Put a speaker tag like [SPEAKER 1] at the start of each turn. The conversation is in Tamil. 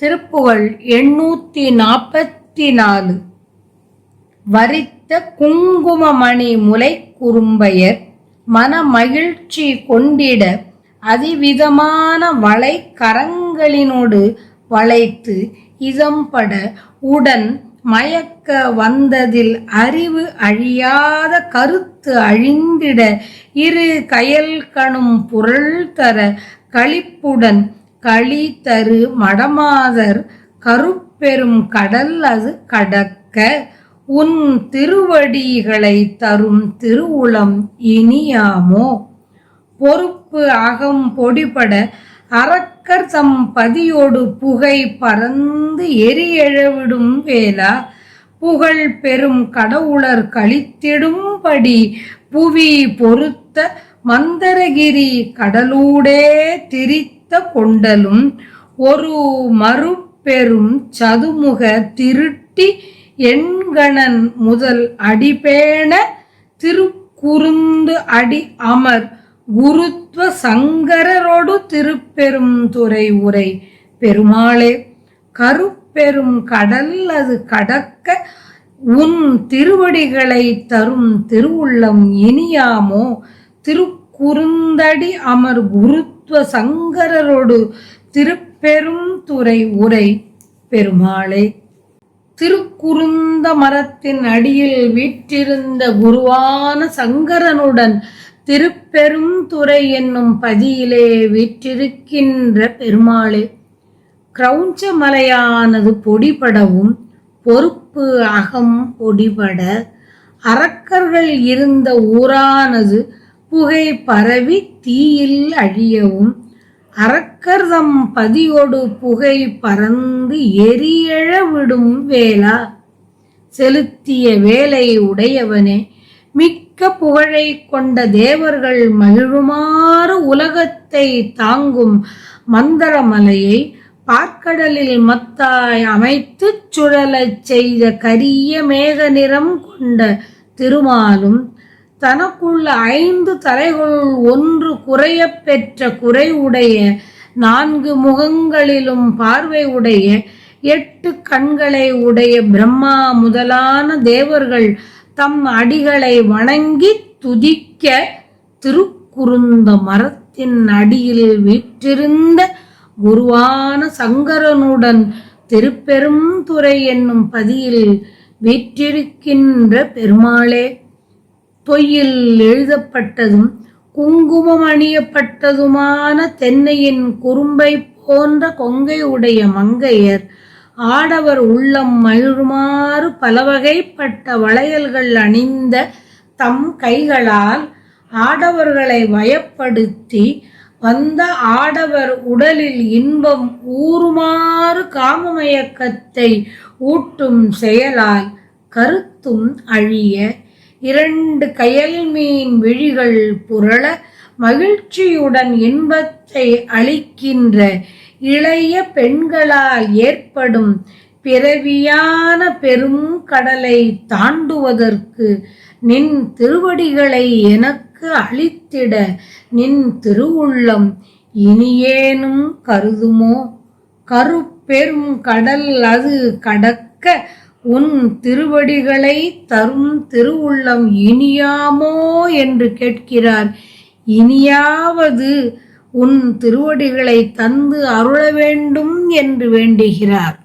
[SPEAKER 1] திருப்புகழ் 844. வரித்த குங்குமமணி முலைக்குறும்பையர் மனமகிழ்ச்சி கொண்டிட அதிவிதமான வளை கரங்களினொடு வளைத்து இதம்பட உடன் மயக்க வந்ததில் அறிவு அழியாத கருத்து அழிந்திட இரு கயல்கணும் புரள் தர களிப்புடன் களி தரு மடமாதர் கருப்பெரும் கடல் அது கடக்க உன் திருவடிகளை தரும் திருவுளம் இனியாமோ. பொறுப்பு அகம் பொடிபட அரக்கர் தம் பதியோடு புகை பறந்து எரியெழவிடும் வேளா புகழ் பெரும் கடவுளர் கழித்திடும்படி புவி பொறுத்த மந்தரகிரி கடலூடே திரித்த கொண்டலும் ஒரு மறுபெரும் சதுமுக திருட்டி எண்கணன் முதல் அடிபேண திருக்குறுந்து அடி அமர் குருத்வ சங்கரரோடு திருப்பெரும் துறை உரை பெருமாளே. கருப்பெரும் கடல் அது கடக்க உன் திருவடிகளை தரும் திருவுள்ளம் இனியாமோ. திருக்குறுந்தடி அமர் குருத்வ சங்கரரோடு திருப்பெரும் துறை உரை பெருமாளே. திருக்குறுந்த மரத்தின் அடியில் வீற்றிருந்த குருவான சங்கரனுடன் திருப்பெரும் துறை என்னும் பதியிலே வீற்றிருக்கின்ற பெருமாளே. கிரௌஞ்ச மலையானது பொடிபடவும் பொறுப்பு அகம் பொடிபட அரக்கர்கள் இருந்த ஊரானது புகை பரவி தீயில் அழியவும் அரக்கர்தம் பதியோடு புகை பறந்து எரியெழ விடும் வேளா செலுத்திய வேலை உடையவனே. மிக்க புகழை கொண்ட தேவர்கள் மகிழுமாறு உலகத்தை தாங்கும் மந்தரமலையை பார்க்கடலில் மத்தாய் அமைத்து சுழலச் செய்த கரிய மேக நிறம் கொண்ட திருமாலும் தனக்குள்ள 5 தலைகளுள் ஒன்று குறைய பெற்ற குறை உடைய 4 முகங்களிலும் பார்வை உடைய 8 கண்களை உடைய பிரம்மா முதலான தேவர்கள் தம் அடிகளை வணங்கி துதிக்க திருக்குறுந்த மரத்தின் அடியில் வீற்றிருந்த குருவான சங்கரனுடன் திருப்பெரும் துறை என்னும் பதியில் வீற்றிருக்கின்ற பெருமாளே. பொய்யில் எழுதப்பட்டதும் குங்குமம் அணியப்பட்டதுமான தென்னையின் குறும்பை போன்ற கொங்கை உடைய மங்கையர் ஆடவர் உள்ளம் மகிழுமாறு பலவகைப்பட்ட வளையல்கள் அணிந்த தம் கைகளால் ஆடவர்களை வயப்படுத்தி வந்த ஆடவர் உடலில் இன்பம் ஊறுமாறு காமமயக்கத்தை ஊட்டும் செயலால் கருத்தும் அழிய 2 கயல் மீன் விழிகள் புரள மகிழ்ச்சியுடன் இன்பத்தை அளிக்கின்ற இளைய பெண்களால் ஏற்படும் பிறவியான பெரும் கடலை தாண்டுவதற்கு நின் திருவடிகளை எனக்கு அளித்திட நின் திருவுள்ளம் இனியேனும் கருதுமோ. கருப்பெரும் கடல் அது கடக்க உன் திருவடிகளை தரும் திருவுள்ளம் இனியாமோ என்று கேட்கிறார். இனியாவது உன் திருவடிகளை தந்து அருள வேண்டும் என்று வேண்டுகிறார்.